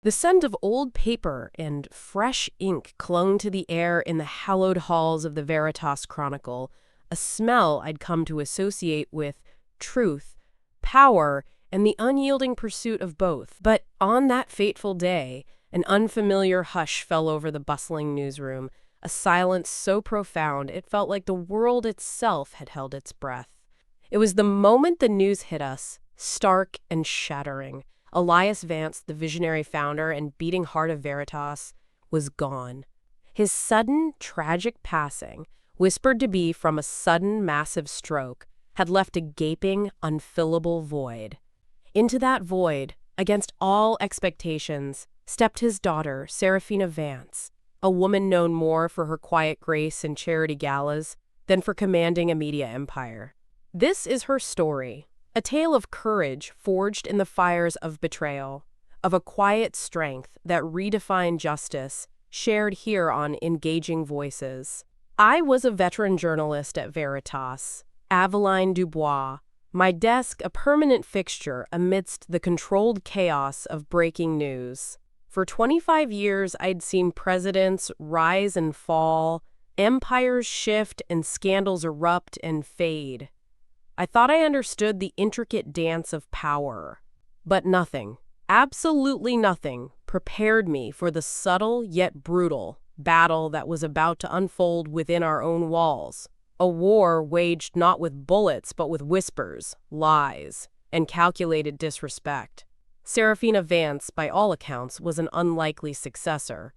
The scent of old paper and fresh ink clung to the air in the hallowed halls of the Veritas Chronicle, a smell I'd come to associate with truth, power, and the unyielding pursuit of both. But on that fateful day, an unfamiliar hush fell over the bustling newsroom, a silence so profound it felt like the world itself had held its breath. It was the moment the news hit us, stark and shattering. Elias Vance, the visionary founder and beating heart of Veritas, was gone. His sudden, tragic passing, whispered to be from a sudden, massive stroke, had left a gaping, unfillable void. Into that void, against all expectations, stepped his daughter, Seraphina Vance, a woman known more for her quiet grace and charity galas than for commanding a media empire. This is her story. A tale of courage forged in the fires of betrayal, of a quiet strength that redefined justice, shared here on Engaging Voices. I was a veteran journalist at Veritas, Aveline Dubois, my desk a permanent fixture amidst the controlled chaos of breaking news. For 25 years, I'd seen presidents rise and fall, empires shift, and scandals erupt and fade. I thought I understood the intricate dance of power. But nothing, absolutely nothing, prepared me for the subtle yet brutal battle that was about to unfold within our own walls. A war waged not with bullets but with whispers, lies, and calculated disrespect. Seraphina Vance, by all accounts, was an unlikely successor.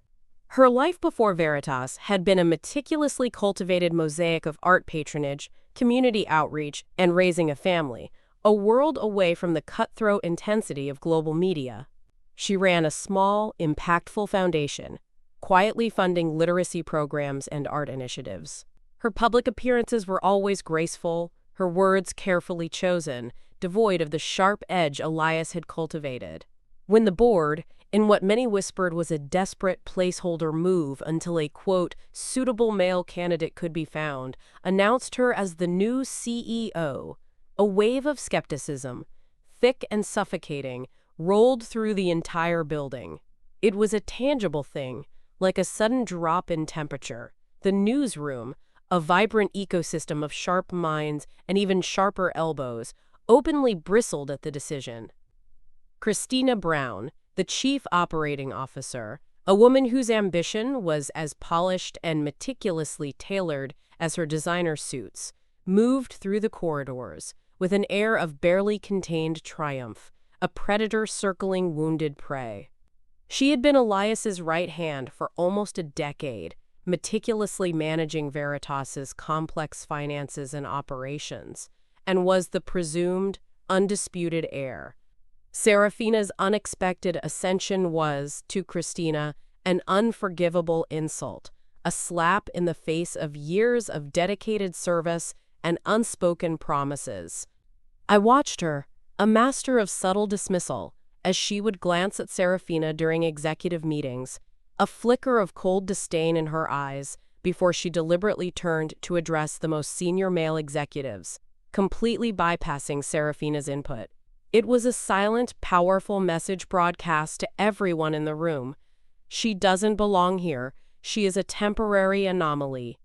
Her life before Veritas had been a meticulously cultivated mosaic of art patronage, community outreach, and raising a family, a world away from the cutthroat intensity of global media. She ran a small, impactful foundation, quietly funding literacy programs and art initiatives. Her public appearances were always graceful, her words carefully chosen, devoid of the sharp edge Elias had cultivated. When the board, in what many whispered was a desperate placeholder move until a, quote, suitable male candidate could be found, announced her as the new CEO, a wave of skepticism, thick and suffocating, rolled through the entire building. It was a tangible thing, like a sudden drop in temperature. The newsroom, a vibrant ecosystem of sharp minds and even sharper elbows, openly bristled at the decision. Christina Brown, the chief operating officer, a woman whose ambition was as polished and meticulously tailored as her designer suits, moved through the corridors with an air of barely contained triumph, a predator circling wounded prey. She had been Elias's right hand for almost a decade, meticulously managing Veritas's complex finances and operations, and was the presumed, undisputed heir. Seraphina's unexpected ascension was, to Christina, an unforgivable insult, a slap in the face of years of dedicated service and unspoken promises. I watched her, a master of subtle dismissal, as she would glance at Seraphina during executive meetings, a flicker of cold disdain in her eyes before she deliberately turned to address the most senior male executives, completely bypassing Seraphina's input. It was a silent, powerful message broadcast to everyone in the room. She doesn't belong here. She is a temporary anomaly.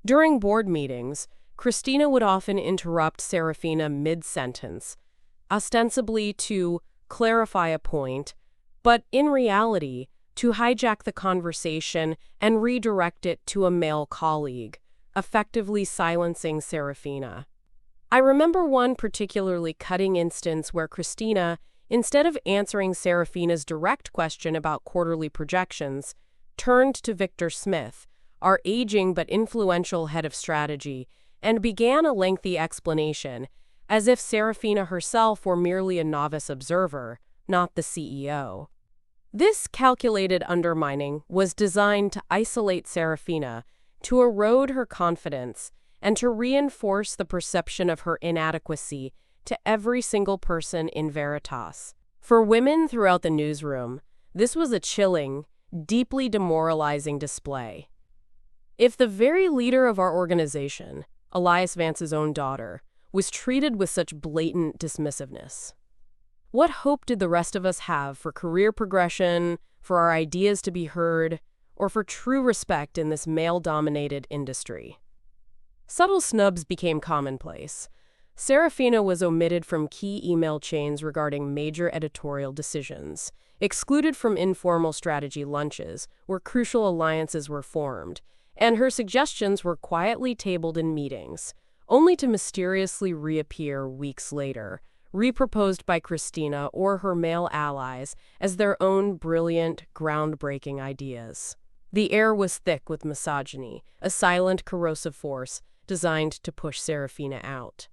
During board meetings, Christina would often interrupt Seraphina mid-sentence, ostensibly to clarify a point, but in reality, to hijack the conversation and redirect it to a male colleague, effectively silencing Seraphina. I remember one particularly cutting instance where Christina, instead of answering Seraphina's direct question about quarterly projections, turned to Victor Smith, our aging but influential head of strategy, and began a lengthy explanation, as if Seraphina herself were merely a novice observer, not the CEO. This calculated undermining was designed to isolate Seraphina, to erode her confidence, and to reinforce the perception of her inadequacy to every single person in Veritas. For women throughout the newsroom, this was a chilling, deeply demoralizing display. If the very leader of our organization, Elias Vance's own daughter, was treated with such blatant dismissiveness, What hope did the rest of us have for career progression, for our ideas to be heard, or for true respect in this male-dominated industry? Subtle snubs became commonplace. Seraphina was omitted from key email chains regarding major editorial decisions, excluded from informal strategy lunches where crucial alliances were formed, and her suggestions were quietly tabled in meetings, only to mysteriously reappear weeks later, reproposed by Christina or her male allies as their own brilliant, groundbreaking ideas. The air was thick with misogyny, a silent, corrosive force designed to push Seraphina out.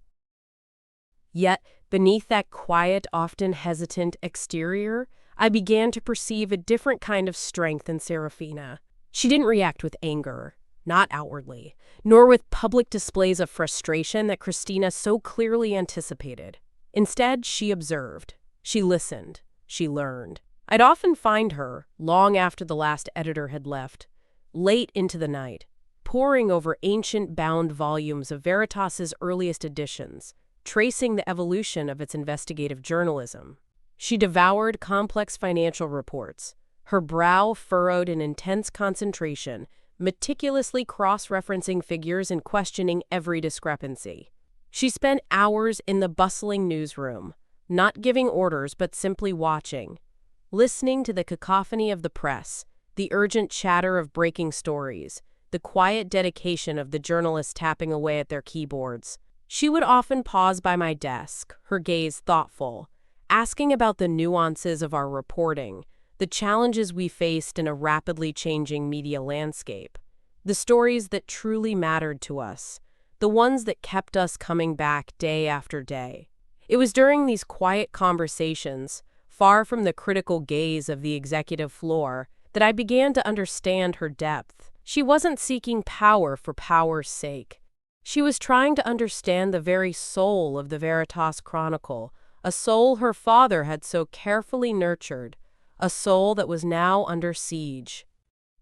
Yet, beneath that quiet, often hesitant exterior, I began to perceive a different kind of strength in Seraphina. She didn't react with anger, not outwardly, nor with public displays of frustration that Christina so clearly anticipated. Instead, she observed, she listened, she learned. I'd often find her, long after the last editor had left, late into the night, poring over ancient bound volumes of Veritas's earliest editions, tracing the evolution of its investigative journalism. She devoured complex financial reports, her brow furrowed in intense concentration, meticulously cross-referencing figures and questioning every discrepancy. She spent hours in the bustling newsroom, not giving orders but simply watching, listening to the cacophony of the press, the urgent chatter of breaking stories, the quiet dedication of the journalists tapping away at their keyboards. She would often pause by my desk, her gaze thoughtful, asking about the nuances of our reporting, the challenges we faced in a rapidly changing media landscape, the stories that truly mattered to us, the ones that kept us coming back day after day. It was during these quiet conversations, far from the critical gaze of the executive floor, that I began to understand her depth. She wasn't seeking power for power's sake. She was trying to understand the very soul of the Veritas Chronicle, a soul her father had so carefully nurtured, a soul that was now under siege.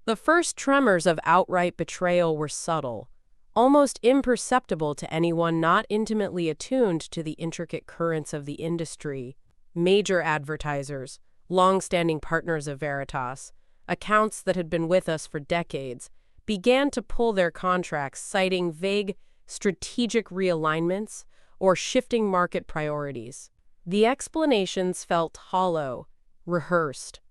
The first tremors of outright betrayal were subtle, almost imperceptible to anyone not intimately attuned to the intricate currents of the industry. Major advertisers, long-standing partners of Veritas, accounts that had been with us for decades, began to pull their contracts citing vague strategic realignments or shifting market priorities. The explanations felt hollow, rehearsed.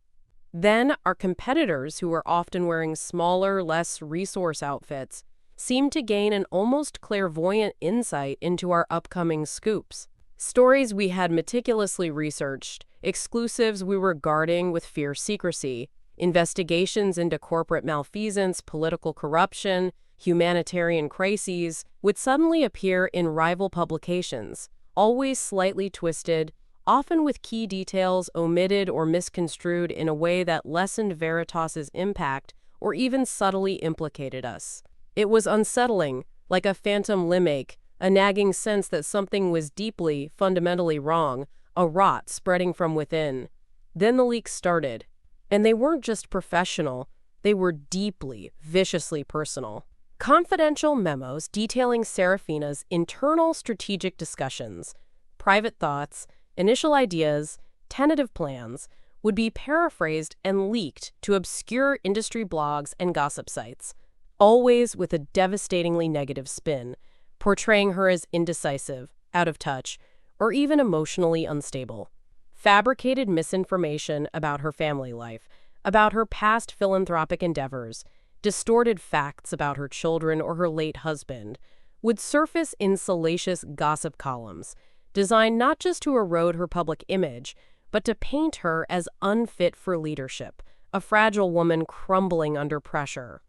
Then our competitors, who were often wearing smaller, less resource outfits, seemed to gain an almost clairvoyant insight into our upcoming scoops. Stories we had meticulously researched, exclusives we were guarding with fierce secrecy, investigations into corporate malfeasance, political corruption, humanitarian crises, would suddenly appear in rival publications, always slightly twisted, often with key details omitted or misconstrued in a way that lessened Veritas's impact or even subtly implicated us. It was unsettling, like a phantom limache, a nagging sense that something was deeply, fundamentally wrong, a rot spreading from within. Then the leaks started, and they weren't just professional, they were deeply, viciously personal. Confidential memos detailing Seraphina's internal strategic discussions, private thoughts, initial ideas, tentative plans, would be paraphrased and leaked to obscure industry blogs and gossip sites, always with a devastatingly negative spin, portraying her as indecisive, out of touch, or even emotionally unstable. Fabricated misinformation about her family life, about her past philanthropic endeavors, distorted facts about her children or her late husband, would surface in salacious gossip columns, designed not just to erode her public image, but to paint her as unfit for leadership, a fragile woman crumbling under pressure.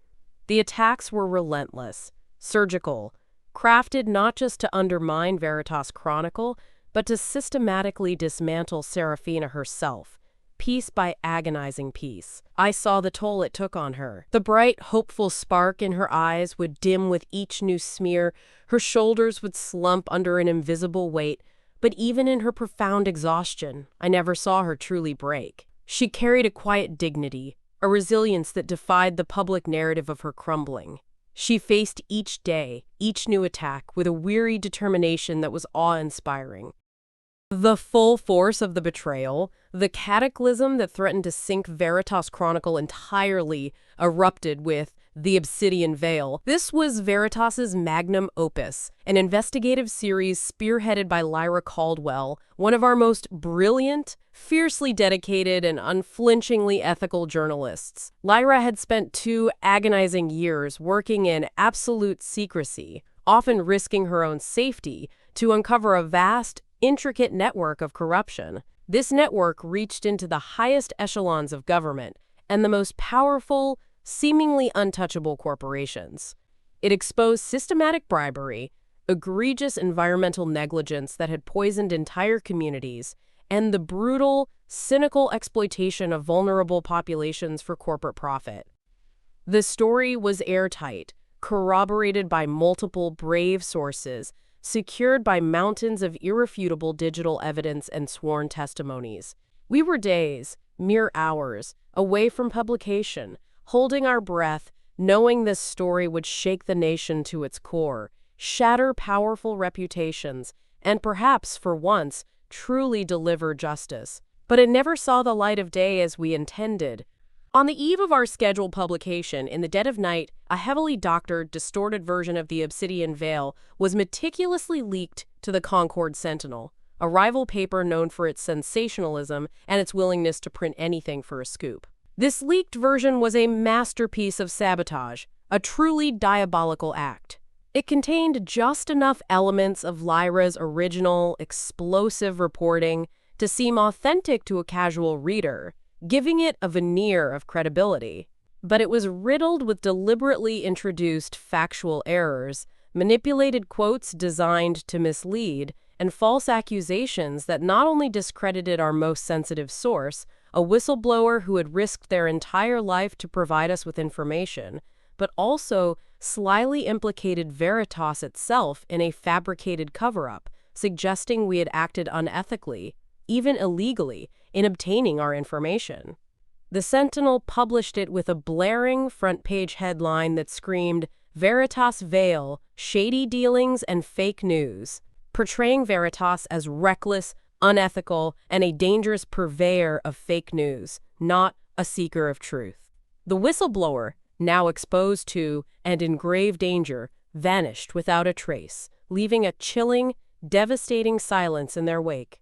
The attacks were relentless, surgical, crafted not just to undermine Veritas Chronicle, but to systematically dismantle Seraphina herself, piece by agonizing piece. I saw the toll it took on her. The bright, hopeful spark in her eyes would dim with each new smear, her shoulders would slump under an invisible weight, but even in her profound exhaustion, I never saw her truly break. She carried a quiet dignity, a resilience that defied the public narrative of her crumbling. She faced each day, each new attack, with a weary determination that was awe-inspiring. The full force of the betrayal, the cataclysm that threatened to sink Veritas Chronicle entirely, erupted with The Obsidian Veil. This was Veritas's magnum opus, an investigative series spearheaded by Lyra Caldwell, one of our most brilliant, fiercely dedicated, and unflinchingly ethical journalists. Lyra had spent 2 agonizing years working in absolute secrecy, often risking her own safety, to uncover a vast, intricate network of corruption. This network reached into the highest echelons of government and the most powerful, seemingly untouchable corporations. It exposed systematic bribery, egregious environmental negligence that had poisoned entire communities, and the brutal, cynical exploitation of vulnerable populations for corporate profit. The story was airtight, corroborated by multiple brave sources, secured by mountains of irrefutable digital evidence and sworn testimonies. We were days, mere hours, away from publication, holding our breath, knowing this story would shake the nation to its core, shatter powerful reputations, and perhaps, for once, truly deliver justice. But it never saw the light of day as we intended. On the eve of our scheduled publication, in the dead of night, a heavily doctored, distorted version of the Obsidian Veil was meticulously leaked to the Concord Sentinel, a rival paper known for its sensationalism and its willingness to print anything for a scoop. This leaked version was a masterpiece of sabotage, a truly diabolical act. It contained just enough elements of Lyra's original, explosive reporting to seem authentic to a casual reader, giving it a veneer of credibility. But it was riddled with deliberately introduced factual errors, manipulated quotes designed to mislead, and false accusations that not only discredited our most sensitive source, a whistleblower who had risked their entire life to provide us with information, but also slyly implicated Veritas itself in a fabricated cover-up, suggesting we had acted unethically, even illegally, in obtaining our information. The Sentinel published it with a blaring front-page headline that screamed, "Veritas Veil, Shady Dealings and Fake News," portraying Veritas as reckless, unethical, and a dangerous purveyor of fake news, not a seeker of truth. The whistleblower, now exposed to and in grave danger, vanished without a trace, leaving a chilling, devastating silence in their wake.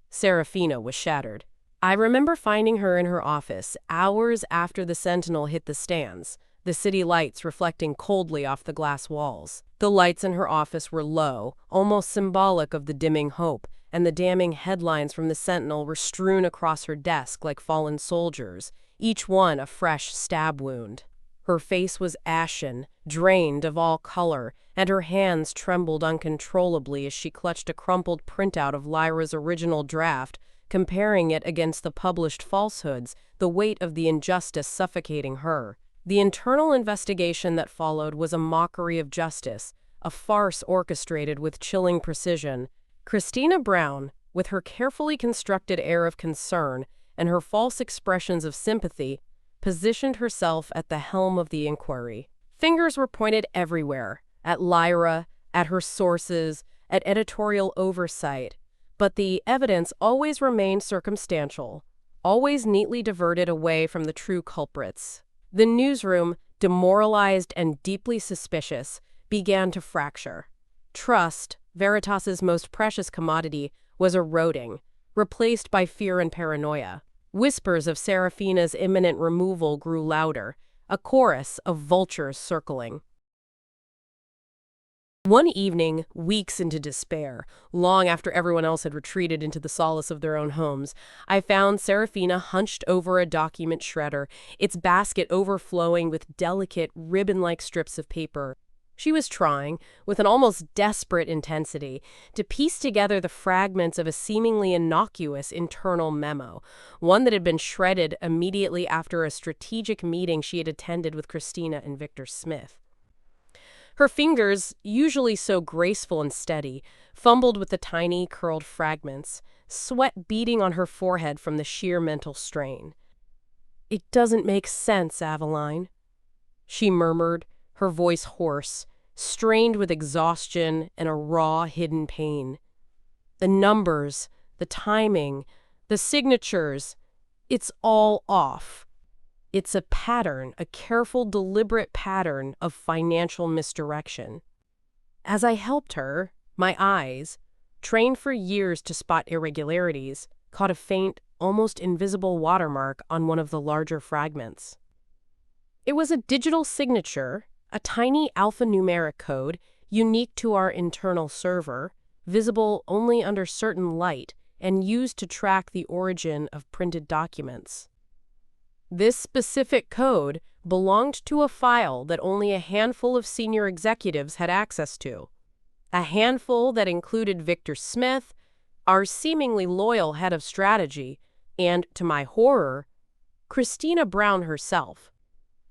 Seraphina was shattered. I remember finding her in her office hours after the Sentinel hit the stands, the city lights reflecting coldly off the glass walls. The lights in her office were low, almost symbolic of the dimming hope, and the damning headlines from the Sentinel were strewn across her desk like fallen soldiers, each one a fresh stab wound. Her face was ashen, drained of all color, and her hands trembled uncontrollably as she clutched a crumpled printout of Lyra's original draft, comparing it against the published falsehoods, the weight of the injustice suffocating her. The internal investigation that followed was a mockery of justice, a farce orchestrated with chilling precision. Christina Brown, with her carefully constructed air of concern and her false expressions of sympathy, positioned herself at the helm of the inquiry. Fingers were pointed everywhere, at Lyra, at her sources, at editorial oversight, but the evidence always remained circumstantial, always neatly diverted away from the true culprits. The newsroom, demoralized and deeply suspicious, began to fracture. Trust, Veritas's most precious commodity, was eroding, replaced by fear and paranoia. Whispers of Seraphina's imminent removal grew louder, a chorus of vultures circling. One evening, weeks into despair, long after everyone else had retreated into the solace of their own homes, I found Seraphina hunched over a document shredder, its basket overflowing with delicate, ribbon-like strips of paper. She was trying, with an almost desperate intensity, to piece together the fragments of a seemingly innocuous internal memo, one that had been shredded immediately after a strategic meeting she had attended with Christina and Victor Smith. Her fingers, usually so graceful and steady, fumbled with the tiny, curled fragments, sweat beading on her forehead from the sheer mental strain. "It doesn't make sense, Aveline," she murmured, her voice hoarse, strained with exhaustion and a raw, hidden pain. The numbers, the timing, the signatures, it's all off. It's a pattern, a careful, deliberate pattern of financial misdirection. As I helped her, my eyes, trained for years to spot irregularities, caught a faint, almost invisible watermark on one of the larger fragments. It was a digital signature, a tiny alphanumeric code unique to our internal server, visible only under certain light and used to track the origin of printed documents. This specific code belonged to a file that only a handful of senior executives had access to. A handful that included Victor Smith, our seemingly loyal head of strategy, and, to my horror, Christina Brown herself.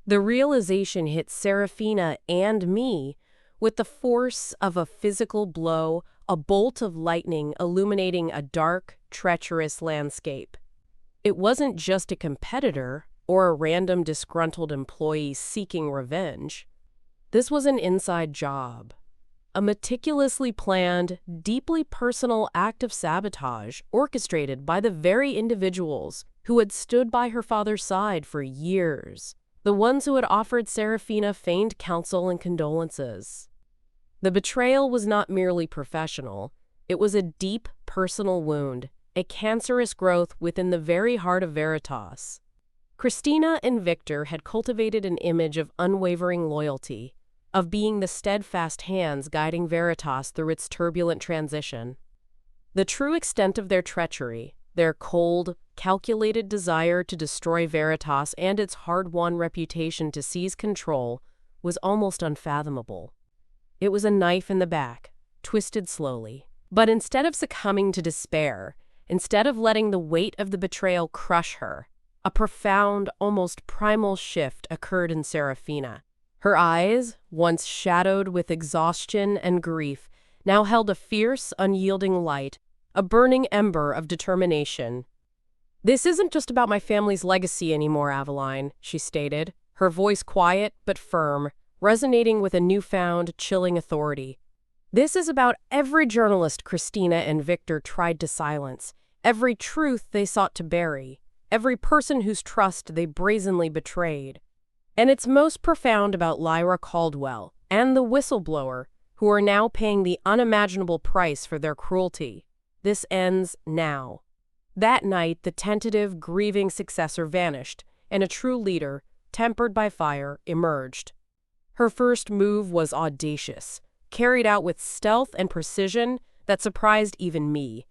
The realization hit Seraphina and me with the force of a physical blow, a bolt of lightning illuminating a dark, treacherous landscape. It wasn't just a competitor or a random disgruntled employee seeking revenge. This was an inside job. A meticulously planned, deeply personal act of sabotage orchestrated by the very individuals who had stood by her father's side for years, the ones who had offered Seraphina feigned counsel and condolences. The betrayal was not merely professional, it was a deep personal wound, a cancerous growth within the very heart of Veritas. Christina and Victor had cultivated an image of unwavering loyalty, of being the steadfast hands guiding Veritas through its turbulent transition. The true extent of their treachery, their cold, calculated desire to destroy Veritas and its hard-won reputation to seize control, was almost unfathomable. It was a knife in the back, twisted slowly. But instead of succumbing to despair, instead of letting the weight of the betrayal crush her, a profound, almost primal shift occurred in Seraphina. Her eyes, once shadowed with exhaustion and grief, now held a fierce, unyielding light, a burning ember of determination. "This isn't just about my family's legacy anymore, Aveline," she stated, her voice quiet but firm, resonating with a newfound, chilling authority. "This is about every journalist Christina and Victor tried to silence, every truth they sought to bury, every person whose trust they brazenly betrayed. And it's most profound about Lyra Caldwell and the Whistleblower, who are now paying the unimaginable price for their cruelty. This ends now." That night, the tentative, grieving successor vanished, and a true leader, tempered by fire, emerged. Her first move was audacious, carried out with stealth and precision that surprised even me.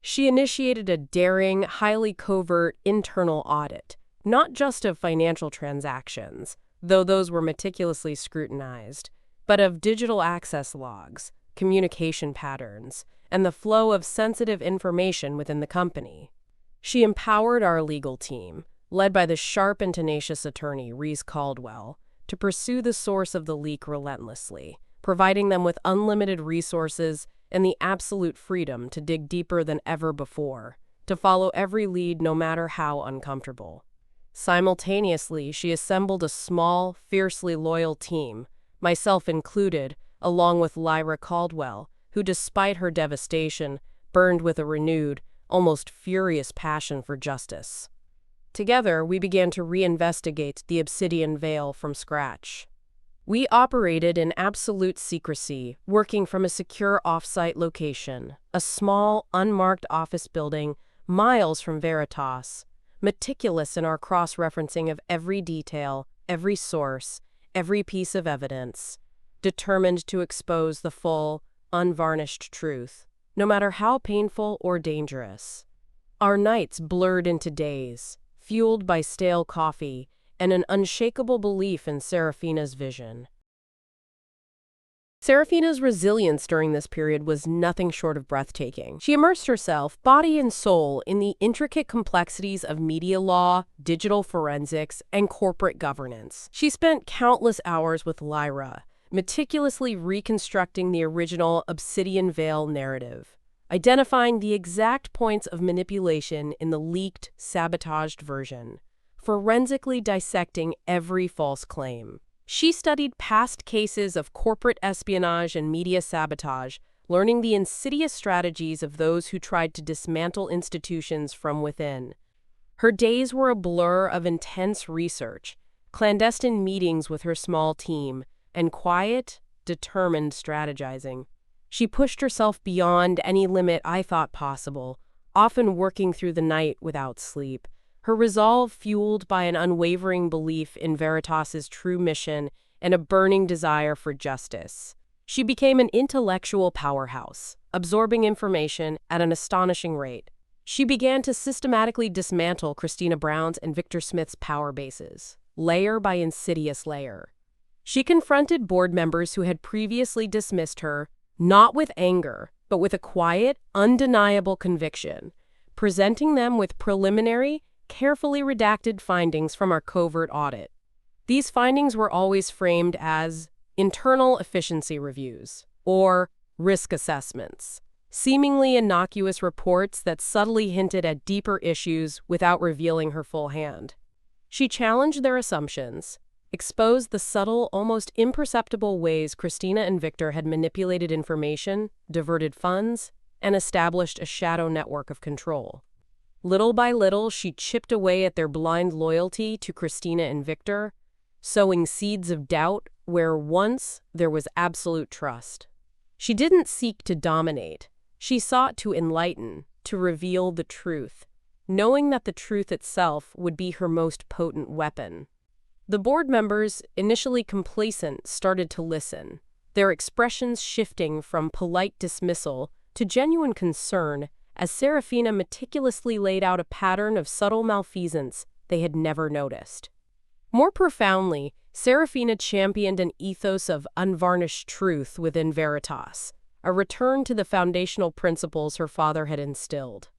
She initiated a daring, highly covert internal audit, not just of financial transactions, though those were meticulously scrutinized, but of digital access logs, communication patterns, and the flow of sensitive information within the company. She empowered our legal team, led by the sharp and tenacious attorney Rhys Caldwell, to pursue the source of the leak relentlessly, providing them with unlimited resources and the absolute freedom to dig deeper than ever before, to follow every lead no matter how uncomfortable. Simultaneously, she assembled a small, fiercely loyal team, myself included, along with Lyra Caldwell, who, despite her devastation, burned with a renewed, almost furious passion for justice. Together, we began to reinvestigate the Obsidian Veil from scratch. We operated in absolute secrecy, working from a secure off-site location, a small, unmarked office building miles from Veritas, meticulous in our cross-referencing of every detail, every source, every piece of evidence, determined to expose the full, unvarnished truth, no matter how painful or dangerous. Our nights blurred into days, fueled by stale coffee and an unshakable belief in Seraphina's vision. Seraphina's resilience during this period was nothing short of breathtaking. She immersed herself, body and soul, in the intricate complexities of media law, digital forensics, and corporate governance. She spent countless hours with Lyra, meticulously reconstructing the original Obsidian Veil narrative, identifying the exact points of manipulation in the leaked, sabotaged version, forensically dissecting every false claim. She studied past cases of corporate espionage and media sabotage, learning the insidious strategies of those who tried to dismantle institutions from within. Her days were a blur of intense research, clandestine meetings with her small team, and quiet, determined strategizing. She pushed herself beyond any limit I thought possible, often working through the night without sleep, her resolve fueled by an unwavering belief in Veritas's true mission and a burning desire for justice. She became an intellectual powerhouse, absorbing information at an astonishing rate. She began to systematically dismantle Christina Brown's and Victor Smith's power bases, layer by insidious layer. She confronted board members who had previously dismissed her, not with anger, but with a quiet, undeniable conviction, presenting them with preliminary, carefully redacted findings from our covert audit. These findings were always framed as internal efficiency reviews or risk assessments, seemingly innocuous reports that subtly hinted at deeper issues without revealing her full hand. She challenged their assumptions, exposed the subtle, almost imperceptible ways Christina and Victor had manipulated information, diverted funds, and established a shadow network of control. Little by little, she chipped away at their blind loyalty to Christina and Victor, sowing seeds of doubt where once there was absolute trust. She didn't seek to dominate. She sought to enlighten, to reveal the truth, knowing that the truth itself would be her most potent weapon. The board members, initially complacent, started to listen, their expressions shifting from polite dismissal to genuine concern as Seraphina meticulously laid out a pattern of subtle malfeasance they had never noticed. More profoundly, Seraphina championed an ethos of unvarnished truth within Veritas, a return to the foundational principles her father had instilled.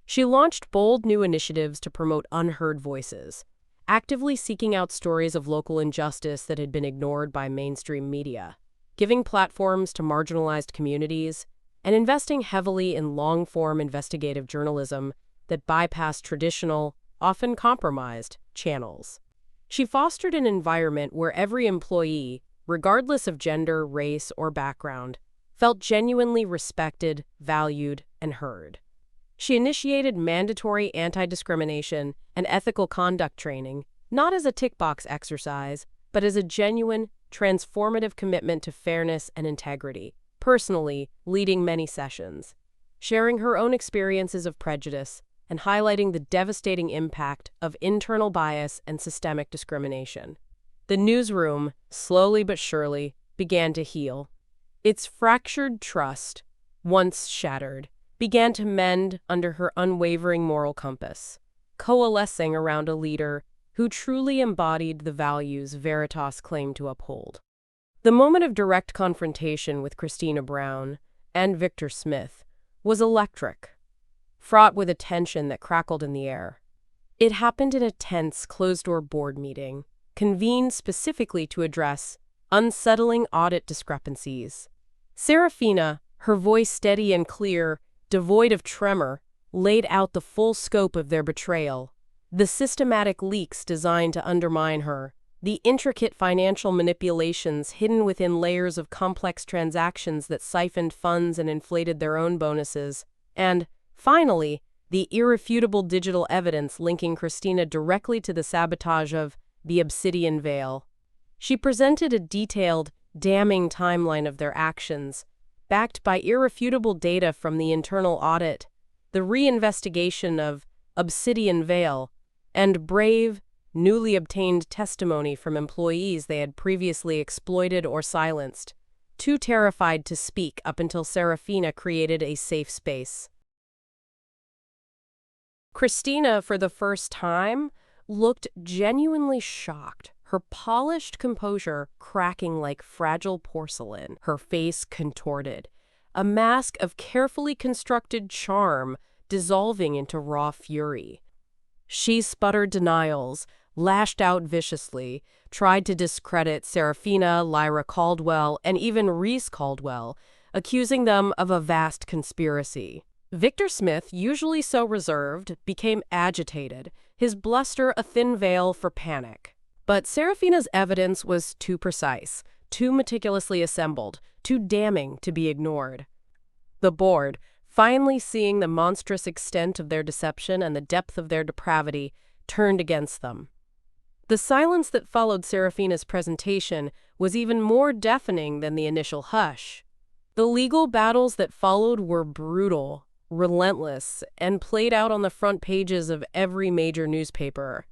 She launched bold new initiatives to promote unheard voices, actively seeking out stories of local injustice that had been ignored by mainstream media, giving platforms to marginalized communities, and investing heavily in long-form investigative journalism that bypassed traditional, often compromised, channels. She fostered an environment where every employee, regardless of gender, race, or background, felt genuinely respected, valued, and heard. She initiated mandatory anti-discrimination and ethical conduct training, not as a tick-box exercise, but as a genuine, transformative commitment to fairness and integrity, personally leading many sessions, sharing her own experiences of prejudice, and highlighting the devastating impact of internal bias and systemic discrimination. The newsroom, slowly but surely, began to heal. Its fractured trust, once shattered, began to mend under her unwavering moral compass, coalescing around a leader who truly embodied the values Veritas claimed to uphold. The moment of direct confrontation with Christina Brown and Victor Smith was electric, fraught with a tension that crackled in the air. It happened in a tense, closed-door board meeting, convened specifically to address unsettling audit discrepancies. Seraphina, her voice steady and clear, devoid of tremor, laid out the full scope of their betrayal, the systematic leaks designed to undermine her, the intricate financial manipulations hidden within layers of complex transactions that siphoned funds and inflated their own bonuses, and, finally, the irrefutable digital evidence linking Christina directly to the sabotage of the Obsidian Veil. She presented a detailed, damning timeline of their actions, backed by irrefutable data from the internal audit, the reinvestigation of Obsidian Veil, and brave, newly obtained testimony from employees they had previously exploited or silenced, too terrified to speak up until Seraphina created a safe space. Christina, for the first time, looked genuinely shocked, her polished composure cracking like fragile porcelain, her face contorted, a mask of carefully constructed charm dissolving into raw fury. She sputtered denials, lashed out viciously, tried to discredit Seraphina, Lyra Caldwell, and even Rhys Caldwell, accusing them of a vast conspiracy. Victor Smith, usually so reserved, became agitated, his bluster a thin veil for panic. But Seraphina's evidence was too precise, too meticulously assembled, too damning to be ignored. The board, finally seeing the monstrous extent of their deception and the depth of their depravity, turned against them. The silence that followed Seraphina's presentation was even more deafening than the initial hush. The legal battles that followed were brutal, relentless, and played out on the front pages of every major newspaper.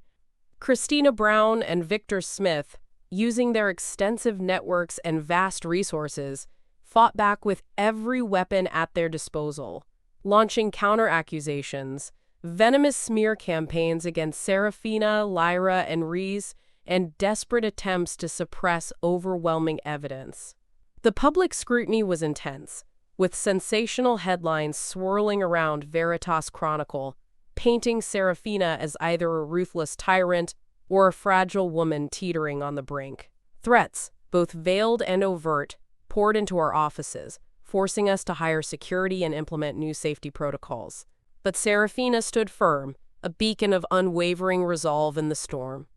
Christina Brown and Victor Smith, using their extensive networks and vast resources, fought back with every weapon at their disposal, launching counter-accusations, venomous smear campaigns against Seraphina, Lyra, and Rhys, and desperate attempts to suppress overwhelming evidence. The public scrutiny was intense, with sensational headlines swirling around Veritas Chronicle, painting Seraphina as either a ruthless tyrant or a fragile woman teetering on the brink. Threats, both veiled and overt, poured into our offices, forcing us to hire security and implement new safety protocols. But Seraphina stood firm, a beacon of unwavering resolve in the storm.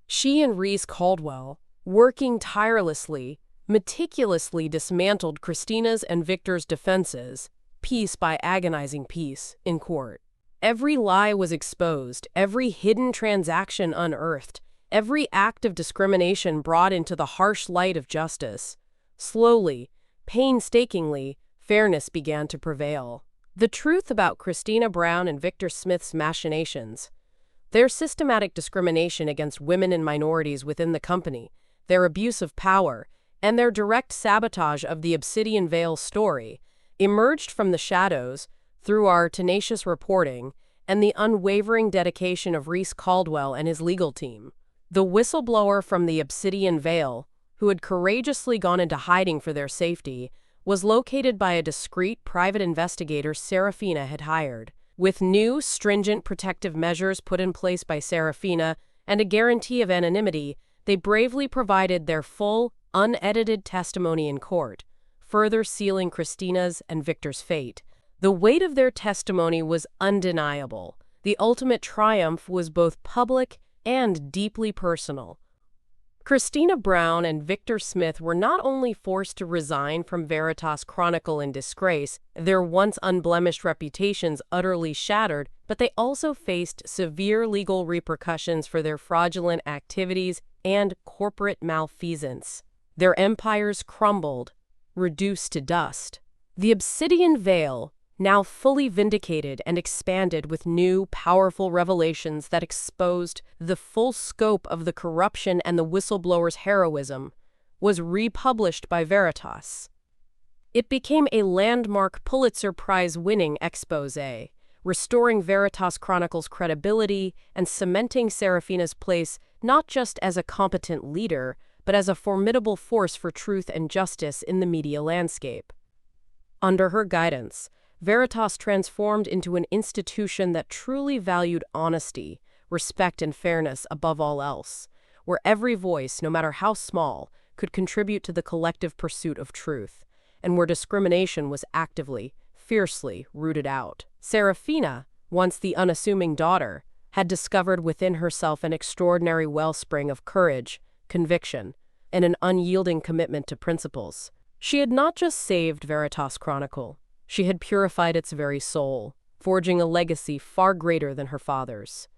She and Rhys Caldwell, working tirelessly, meticulously dismantled Christina's and Victor's defenses, piece by agonizing piece, in court. Every lie was exposed, every hidden transaction unearthed, every act of discrimination brought into the harsh light of justice. Slowly, painstakingly, fairness began to prevail. The truth about Christina Brown and Victor Smith's machinations, their systematic discrimination against women and minorities within the company, their abuse of power, and their direct sabotage of the Obsidian Veil story, emerged from the shadows through our tenacious reporting and the unwavering dedication of Rhys Caldwell and his legal team. The whistleblower from the Obsidian Veil, who had courageously gone into hiding for their safety, was located by a discreet private investigator Seraphina had hired. With new, stringent protective measures put in place by Seraphina and a guarantee of anonymity, they bravely provided their full, unedited testimony in court, further sealing Christina's and Victor's fate. The weight of their testimony was undeniable. The ultimate triumph was both public and deeply personal. Christina Brown and Victor Smith were not only forced to resign from Veritas Chronicle in disgrace, their once unblemished reputations utterly shattered, but they also faced severe legal repercussions for their fraudulent activities and corporate malfeasance. Their empires crumbled, reduced to dust. The Obsidian Veil, now fully vindicated and expanded with new, powerful revelations that exposed the full scope of the corruption and the whistleblower's heroism, was republished by Veritas. It became a landmark Pulitzer Prize-winning exposé, restoring Veritas Chronicle's credibility and cementing Seraphina's place not just as a competent leader, but as a formidable force for truth and justice in the media landscape. Under her guidance, Veritas transformed into an institution that truly valued honesty, respect, and fairness above all else, where every voice, no matter how small, could contribute to the collective pursuit of truth, and where discrimination was actively, fiercely rooted out. Seraphina, once the unassuming daughter, had discovered within herself an extraordinary wellspring of courage, conviction, and an unyielding commitment to principles. She had not just saved Veritas Chronicle, she had purified its very soul, forging a legacy far greater than her father's.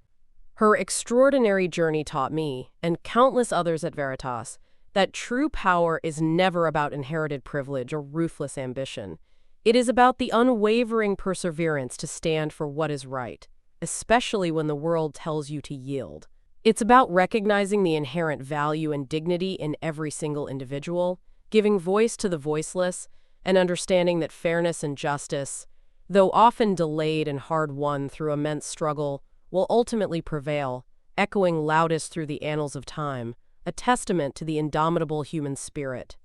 Her extraordinary journey taught me, and countless others at Veritas, that true power is never about inherited privilege or ruthless ambition. It is about the unwavering perseverance to stand for what is right, especially when the world tells you to yield. It's about recognizing the inherent value and dignity in every single individual, giving voice to the voiceless, and understanding that fairness and justice, though often delayed and hard-won through immense struggle, will ultimately prevail, echoing loudest through the annals of time, a testament to the indomitable human spirit.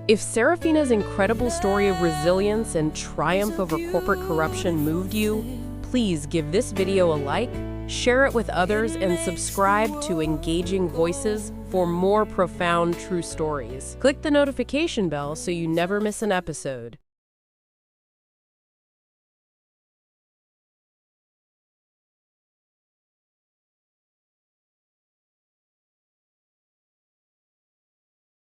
If Seraphina's incredible story of resilience and triumph over corporate corruption moved you, please give this video a like, share it with others, and subscribe to Engaging Voices for more profound true stories. Click the notification bell so you never miss an episode.